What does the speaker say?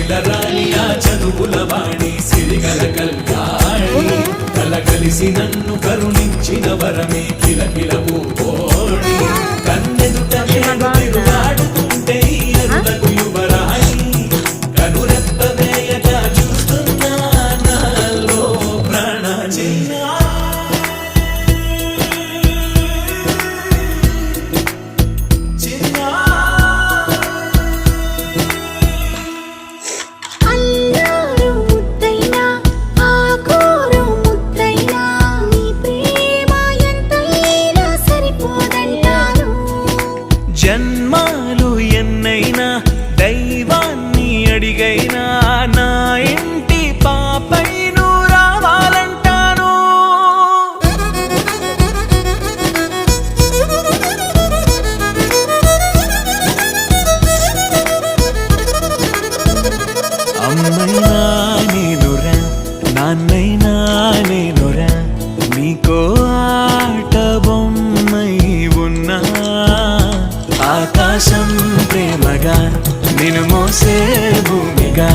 సిరిల రాణి ఆ చదువుల వాణి సిరిగల కల్యాణి కలగలిసి నన్ను కరుణించిన వరమే కిలకిల పూకోడి కన్నెదుట తిరుగాడుతుంటే ఎరులకు యువరాణి కనురెప్ప వేయక చూస్తున్నా నాలో ప్రాణ జన్మాలు ఎన్నైనా దైవాన్ని అడిగైనా నా ఇంటి పాపై నువ్వు రావాలంటాను అమ్మైనా నేనురా నాన్నైనా నేనురా నీకో ఆట బొమ్మై ఉన్నా ఆకాశం ప్రేమగా నిన్ను మోసే భూమిగా